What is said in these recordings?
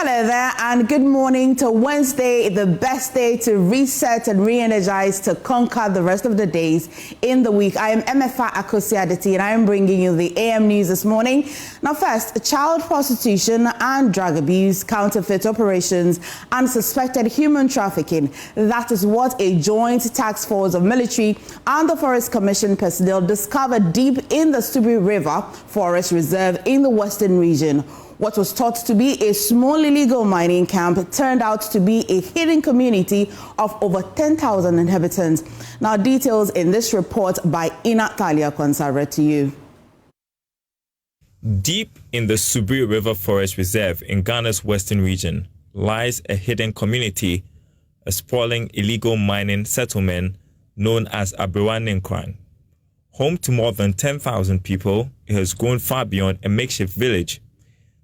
Hello there and good morning to Wednesday, the best day to reset and re-energize to conquer the rest of the days in the week. I am Emefa Akosiaditi and I am bringing you the AM News this morning. Now first, child prostitution and drug abuse, counterfeit operations and suspected human trafficking. That is what a joint task force of military and the Forest Commission personnel discovered deep in the Subri River Forest Reserve in the Western region. What was thought to be a small illegal mining camp turned out to be a hidden community of over 10,000 inhabitants. Now, details in this report by Inatalia Kwanza, read to you. Deep in the Subri River Forest Reserve in Ghana's western region lies a hidden community, a sprawling illegal mining settlement known as Abewa-Nenkrang. Home to more than 10,000 people, it has grown far beyond a makeshift village.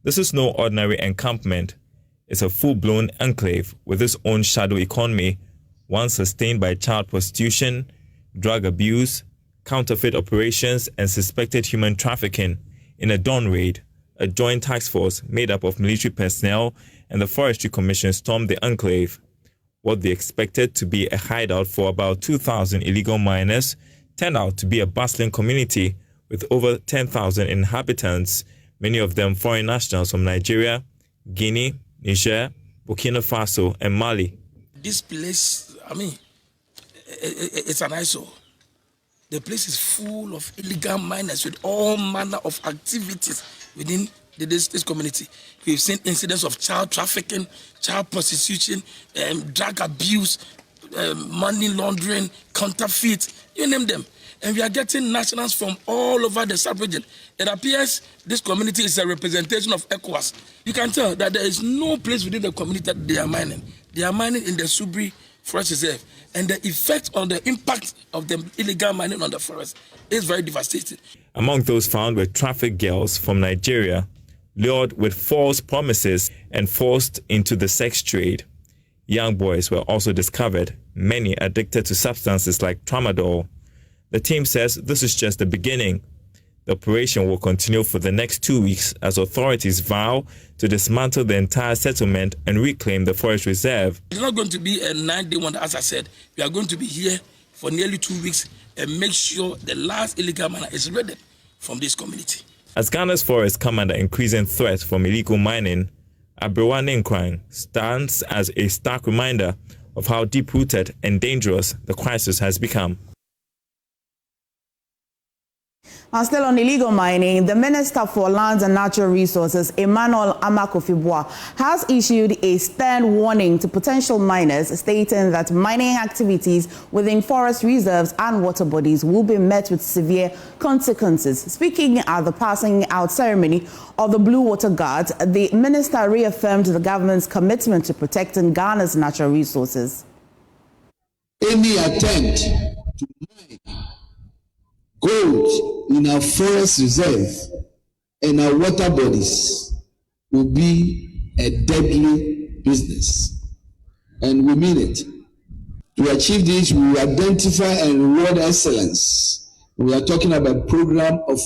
This is no ordinary encampment. It's a full-blown enclave with its own shadow economy, one sustained by child prostitution, drug abuse, counterfeit operations, and suspected human trafficking. In a dawn raid, a joint task force made up of military personnel and the Forestry Commission stormed the enclave. What they expected to be a hideout for about 2,000 illegal miners turned out to be a bustling community with over 10,000 inhabitants, many of them foreign nationals from Nigeria, Guinea, Niger, Burkina Faso, and Mali. This place, it's an eyesore. The place is full of illegal miners with all manner of activities within this community. We've seen incidents of child trafficking, child prostitution, drug abuse, money laundering, counterfeit, you name them. And we are getting nationals from all over the sub-region. It appears this community is a representation of ECOWAS. You can tell that there is no place within the community that they are mining. They are mining in the Subri Forest Reserve. And the effect on the impact of the illegal mining on the forest is very devastating. Among those found were trafficked girls from Nigeria, lured with false promises and forced into the sex trade. Young boys were also discovered, many addicted to substances like tramadol. The team says this is just the beginning. The operation will continue for the next 2 weeks as authorities vow to dismantle the entire settlement and reclaim the forest reserve. It's not going to be a 9-day one, as I said. We are going to be here for nearly 2 weeks and make sure the last illegal miner is ready from this community. As Ghana's forests come under increasing threat from illegal mining, Abewa-Nenkrang stands as a stark reminder of how deep-rooted and dangerous the crisis has become. Now, still on illegal mining, the Minister for Lands and Natural Resources, Emmanuel Amakofibua, has issued a stern warning to potential miners, stating that mining activities within forest reserves and water bodies will be met with severe consequences. Speaking at the passing out ceremony of the Blue Water Guards, the minister reaffirmed the government's commitment to protecting Ghana's natural resources. Any attempt to mine gold in our forest reserve and our water bodies will be a deadly business. And we mean it. To achieve this, we will identify and reward excellence. We are talking about a program of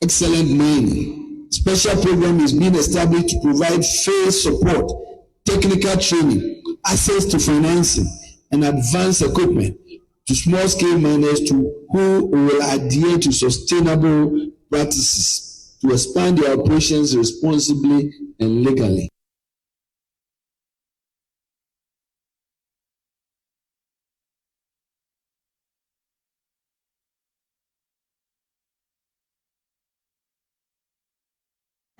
excellent mining. Special program is being established to provide phase support, technical training, access to financing, and advanced equipment to small-scale miners who will adhere to sustainable practices to expand their operations responsibly and legally.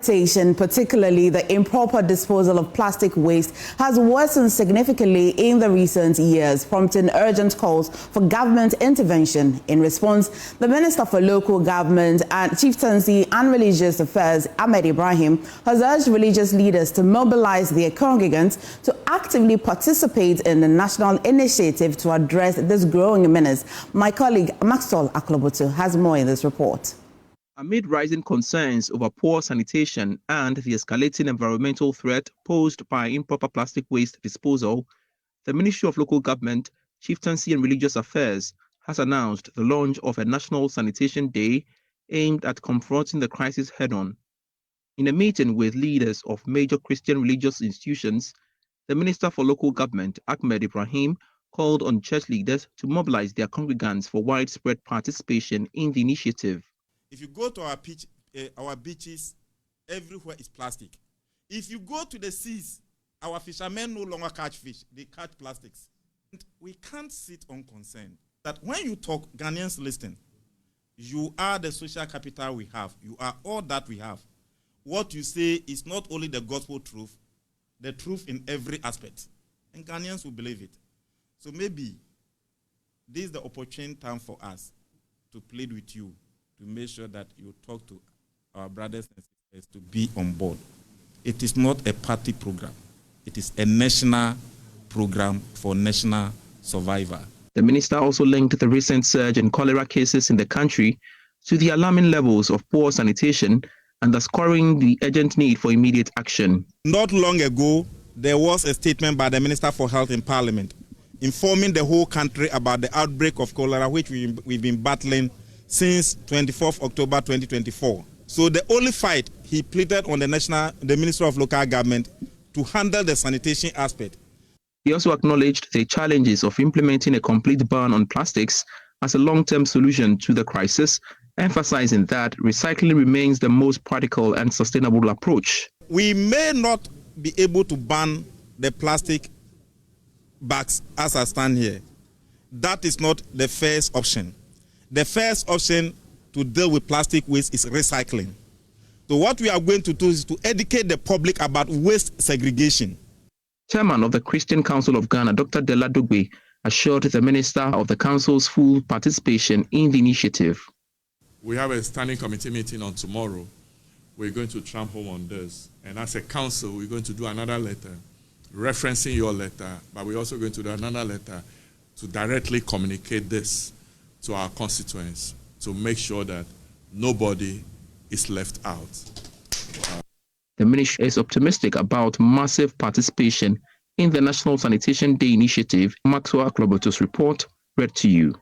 Particularly the improper disposal of plastic waste, has worsened significantly in the recent years, prompting urgent calls for government intervention. In response, the Minister for Local Government and Chieftaincy and Religious Affairs, Ahmed Ibrahim, has urged religious leaders to mobilize their congregants to actively participate in the national initiative to address this growing menace. My colleague Maxwell Aklobutu has more in this report. Amid rising concerns over poor sanitation and the escalating environmental threat posed by improper plastic waste disposal, the Ministry of Local Government, Chieftaincy and Religious Affairs has announced the launch of a National Sanitation Day aimed at confronting the crisis head-on. In a meeting with leaders of major Christian religious institutions, the Minister for Local Government, Ahmed Ibrahim, called on church leaders to mobilize their congregants for widespread participation in the initiative. If you go to our beaches, everywhere is plastic. If you go to the seas, our fishermen no longer catch fish, they catch plastics. And we can't sit unconcerned that when you talk, Ghanaians listen. You are the social capital we have. You are all that we have. What you say is not only the gospel truth, the truth in every aspect. And Ghanaians will believe it. So maybe this is the opportune time for us to plead with you to make sure that you talk to our brothers and sisters to be on board. It is not a party program. It is a national program for national survival. The minister also linked the recent surge in cholera cases in the country to the alarming levels of poor sanitation, underscoring the urgent need for immediate action. Not long ago, there was a statement by the Minister for Health in Parliament informing the whole country about the outbreak of cholera, which we've been battling since 24th October 2024. So the only fight he pleaded on the Minister of Local Government to handle the sanitation aspect. He also acknowledged the challenges of implementing a complete ban on plastics as a long-term solution to the crisis, emphasizing that recycling remains the most practical and sustainable approach. We may not be able to ban the plastic bags as I stand here. That is not the first option. The first option to deal with plastic waste is recycling. So what we are going to do is to educate the public about waste segregation. Chairman of the Christian Council of Ghana, Dr. Dela Dugbe, assured the minister of the council's full participation in the initiative. We have a standing committee meeting on tomorrow. We're going to tramp home on this. And as a council, we're going to do another letter referencing your letter, but we're also going to do another letter to directly communicate this to our constituents to make sure that nobody is left out. The ministry is optimistic about massive participation in the National Sanitation Day initiative. Maxwell Akloboto's report read to you.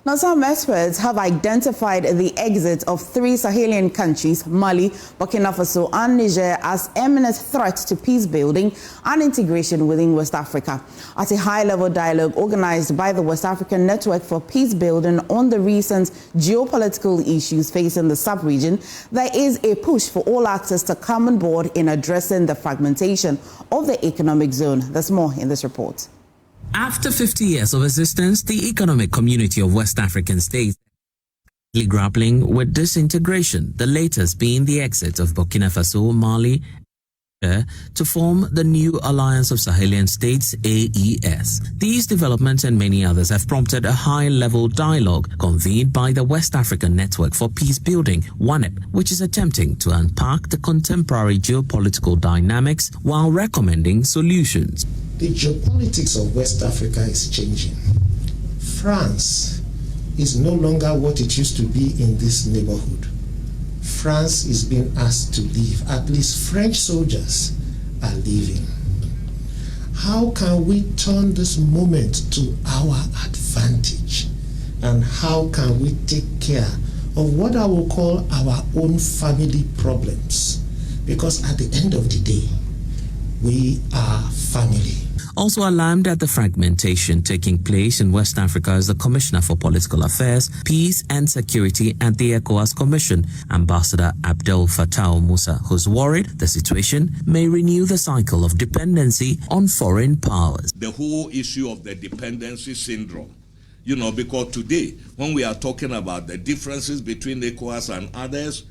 Now, some experts have identified the exit of 3 Sahelian countries, Mali, Burkina Faso and Niger, as imminent threats to peace building and integration within West Africa. At a high-level dialogue organized by the West African Network for Peace Building on the recent geopolitical issues facing the sub-region, there is a push for all actors to come on board in addressing the fragmentation of the economic zone. There's more in this report. After 50 years of existence, the Economic Community of West African States is grappling with disintegration, the latest being the exit of Burkina Faso, Mali, to form the new Alliance of Sahelian States, AES. These developments and many others have prompted a high-level dialogue convened by the West African Network for Peace Building, WANEP, which is attempting to unpack the contemporary geopolitical dynamics while recommending solutions. The geopolitics of West Africa is changing. France is no longer what it used to be in this neighborhood. France is being asked to leave. At least French soldiers are leaving. How can we turn this moment to our advantage? And how can we take care of what I will call our own family problems? Because at the end of the day, we are family. Also alarmed at the fragmentation taking place in West Africa is the Commissioner for Political Affairs, Peace and Security at the ECOWAS Commission, Ambassador Abdel Fattah Musa, who's worried the situation may renew the cycle of dependency on foreign powers. The whole issue of the dependency syndrome, because today, when we are talking about the differences between ECOWAS and others,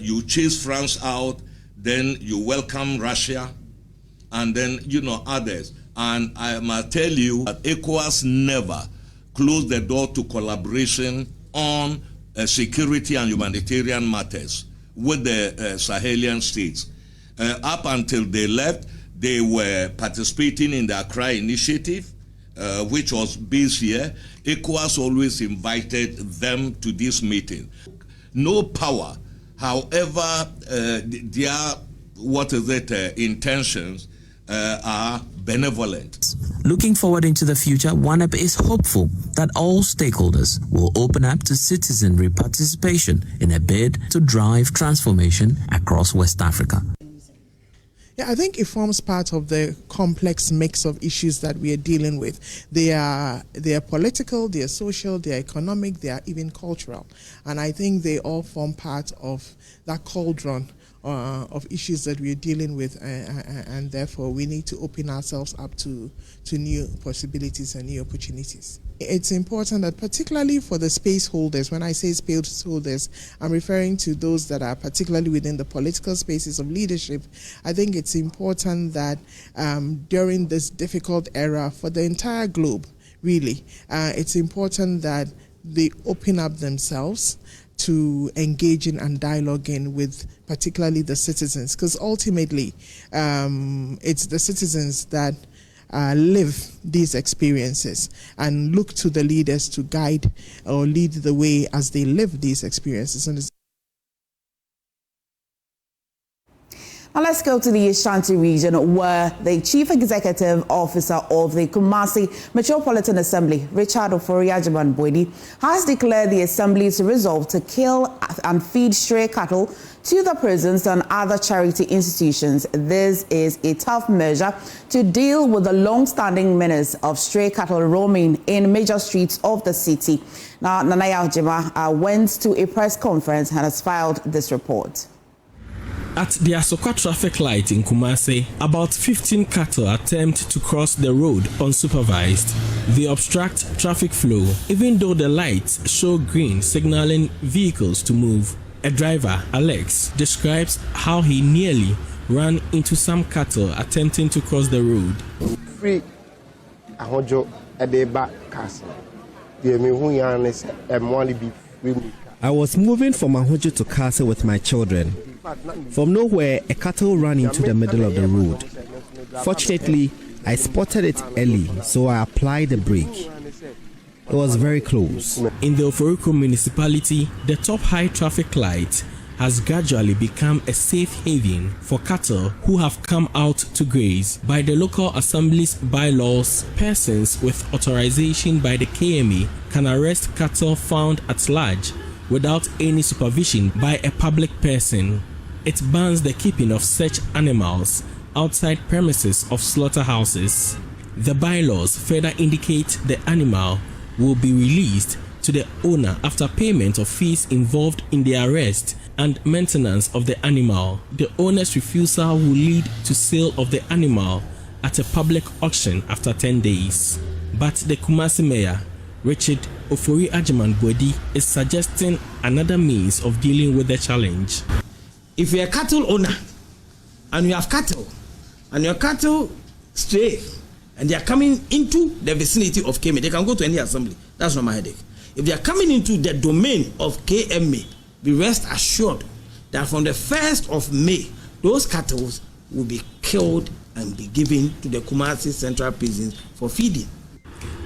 you chase France out, then you welcome Russia, and then, others. And I must tell you that ECOWAS never closed the door to collaboration on security and humanitarian matters with the Sahelian states. Up until they left, they were participating in the Accra Initiative, which was based here. ECOWAS always invited them to this meeting. No power, however, their intentions, are benevolent. Looking forward into the future, OneUp is hopeful that all stakeholders will open up to citizenry participation in a bid to drive transformation across West Africa. Yeah, I think it forms part of the complex mix of issues that we are dealing with. They are political, they are social, they are economic, they are even cultural. And I think they all form part of that cauldron of issues that we are dealing with, and therefore we need to open ourselves up to new possibilities and new opportunities. It's important that particularly for the space holders, when I say space holders, I'm referring to those that are particularly within the political spaces of leadership. I think it's important that during this difficult era for the entire globe, really, it's important that they open up themselves to engaging and dialoguing with particularly the citizens, because ultimately it's the citizens that live these experiences and look to the leaders to guide or lead the way as they live these experiences. And now let's go to the Ashanti region, where the Chief Executive Officer of the Kumasi Metropolitan Assembly, Richard Ofori-Agyemang-Boadi, has declared the Assembly's resolve to kill and feed stray cattle to the prisons and other charity institutions. This is a tough measure to deal with the long-standing menace of stray cattle roaming in major streets of the city. Now, Nanaya Ojima went to a press conference and has filed this report. At the Asokwa traffic light in Kumasi, about 15 cattle attempt to cross the road unsupervised. They obstruct traffic flow, even though the lights show green signaling vehicles to move. A driver, Alex, describes how he nearly ran into some cattle attempting to cross the road. I was moving from Ahojo to Kase with my children. From nowhere, a cattle ran into the middle of the road. Fortunately, I spotted it early, so I applied the brake. It was very close. In the Oforiko municipality, the top high traffic light has gradually become a safe haven for cattle who have come out to graze. By the local assembly's bylaws, persons with authorization by the KMA can arrest cattle found at large without any supervision by a public person. It bans the keeping of such animals outside premises of slaughterhouses. The bylaws further indicate the animal will be released to the owner after payment of fees involved in the arrest and maintenance of the animal. The owner's refusal will lead to sale of the animal at a public auction after 10 days. But the Kumasi Mayor, Richard Ofori-Agyemang-Boadi, is suggesting another means of dealing with the challenge. If you're a cattle owner and you have cattle and your cattle stray and they are coming into the vicinity of KMA, they can go to any assembly. That's not my headache. If they are coming into the domain of KMA, be rest assured that from the 1st of May, those cattle will be killed and be given to the Kumasi Central Prisons for feeding.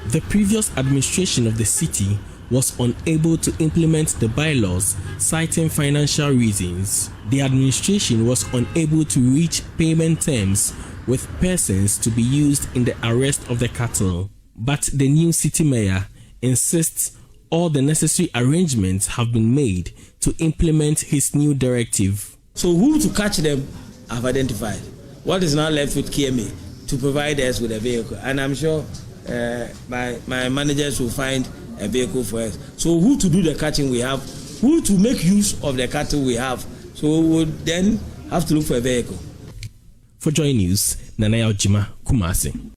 The previous administration of the city was unable to implement the bylaws, citing financial reasons. The administration was unable to reach payment terms with persons to be used in the arrest of the cattle. But the new city mayor insists all the necessary arrangements have been made to implement his new directive. So who to catch them I've identified. What is now left with KMA to provide us with a vehicle? And I'm sure my managers will find a vehicle for us. So who to do the catching we have, who to make use of the cattle we have. So we would then have to look for a vehicle. For JoyNews, Nanaya Ojima, Kumasi.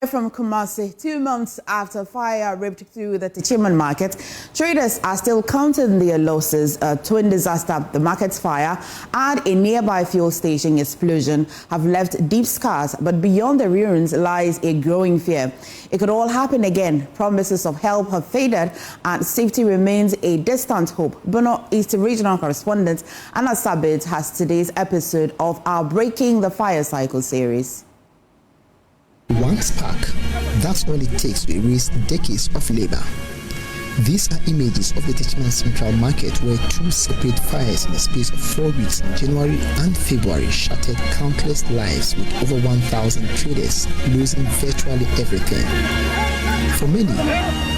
From Kumasi, 2 months after fire ripped through the Techiman market, traders are still counting their losses. A twin disaster, the market's fire, and a nearby fuel station explosion have left deep scars, but beyond the ruins lies a growing fear. It could all happen again. Promises of help have faded, and safety remains a distant hope. Bono East Regional Correspondent Anna Sabit has today's episode of our Breaking the Fire Cycle series. One spark, that's all it takes to erase decades of labor. These are images of the Techman Central Market where two separate fires in the space of 4 weeks in January and February shattered countless lives with over 1,000 traders losing virtually everything. For many,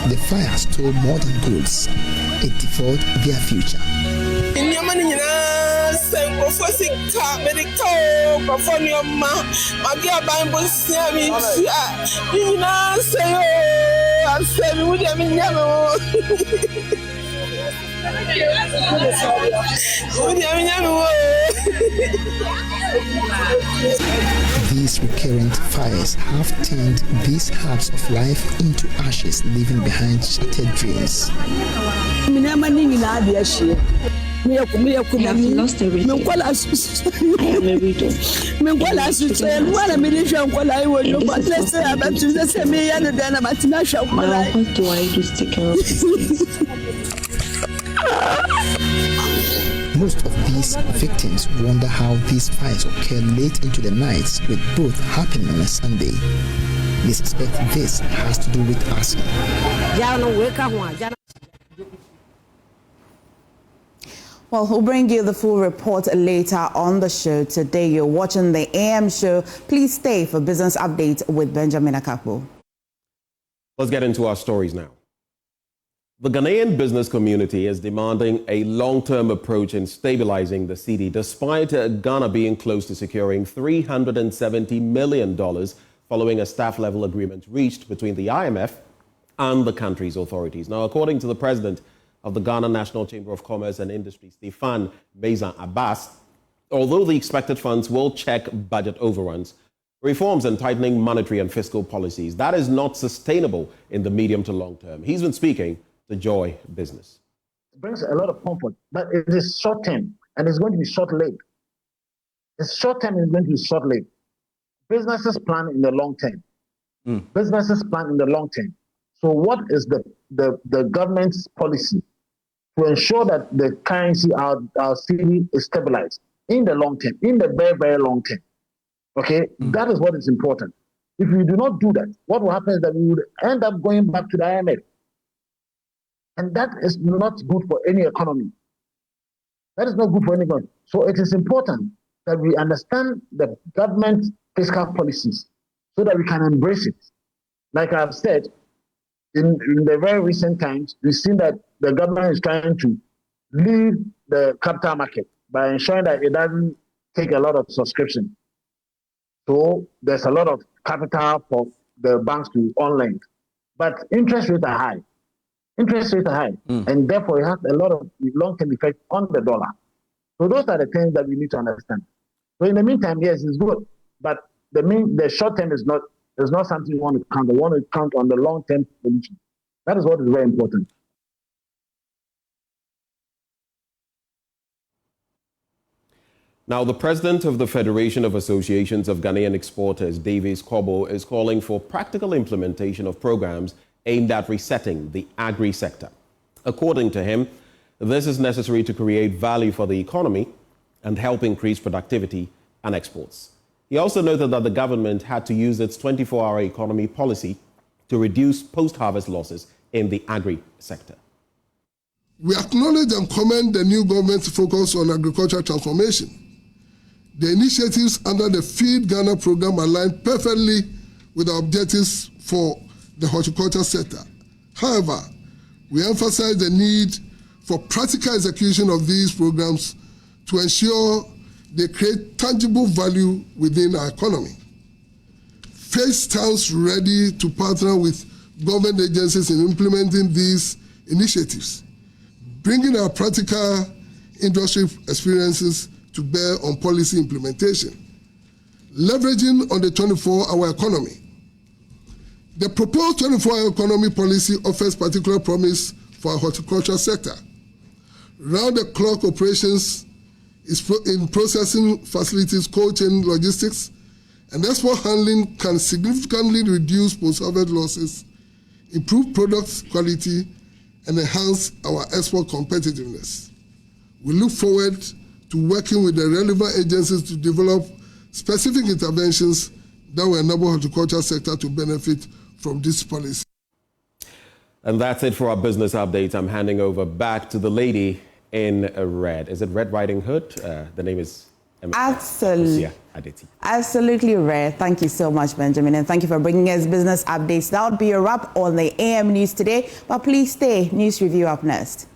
the fire stole more than goods. It devoured their future. These recurrent fires have turned these hubs of life into ashes, leaving behind shattered dreams. I have lost everything. I am a widow. Now, what do I do to take care of this? Most of these victims wonder how these fires occur late into the nights, with both happening on a Sunday. They suspect this has to do with arson. Well, we'll bring you the full report later on the show. Today, you're watching the AM show. Please stay for business updates with Benjamin Akakbo. Let's get into our stories now. The Ghanaian business community is demanding a long-term approach in stabilizing the cedi, despite Ghana being close to securing $370 million following a staff-level agreement reached between the IMF and the country's authorities. Now, according to the president of the Ghana National Chamber of Commerce and Industry, Stefan Mezan Abbas, although the expected funds will check budget overruns, reforms and tightening monetary and fiscal policies, that is not sustainable in the medium to long term. He's been speaking to Joy Business. It brings a lot of comfort, but it is short term and it's going to be short-lived. It's short term and it's going to be short-lived. Businesses plan in the long term. Businesses plan in the long term. So what is the government's policy to ensure that the currency, our cedi, is stabilized in the long term, in the very, very long term? Okay, that is what is important. If we do not do that, what will happen is that we would end up going back to the IMF. And that is not good for any economy. That is not good for anyone. So it is important that we understand the government fiscal policies so that we can embrace it. Like I've said, in the very recent times, we've seen that the government is trying to leave the capital market by ensuring that it doesn't take a lot of subscription. So there's a lot of capital for the banks to on-lend. But interest rates are high. And therefore it has a lot of long-term effect on the dollar. So those are the things that we need to understand. So in the meantime, yes, it's good, but the short term is not something we want to count. We want to count on the long-term solution. That is what is very important. Now, the president of the Federation of Associations of Ghanaian Exporters, Davis Kobo, is calling for practical implementation of programs aimed at resetting the agri-sector. According to him, this is necessary to create value for the economy and help increase productivity and exports. He also noted that the government had to use its 24-hour economy policy to reduce post-harvest losses in the agri-sector. We acknowledge and commend the new government's focus on agricultural transformation. The initiatives under the Feed Ghana program align perfectly with our objectives for the horticulture sector. However, we emphasize the need for practical execution of these programs to ensure they create tangible value within our economy. FACE stands ready to partner with government agencies in implementing these initiatives, bringing our practical industry experiences to bear on policy implementation, leveraging on the 24-hour economy. The proposed 24-hour economy policy offers particular promise for our horticulture sector. Round-the-clock operations in processing facilities, cold chain logistics, and export handling can significantly reduce post-harvest losses, improve product quality, and enhance our export competitiveness. We look forward to working with the relevant agencies to develop specific interventions that will enable the horticulture sector to benefit from this policy. And that's it for our business updates. I'm handing over back to the lady in red. Is it Red Riding Hood? The name is Absolutely rare. Thank you so much, Benjamin, and thank you for bringing us business updates. That would be a wrap on the AM News today, but please stay. News Review up next.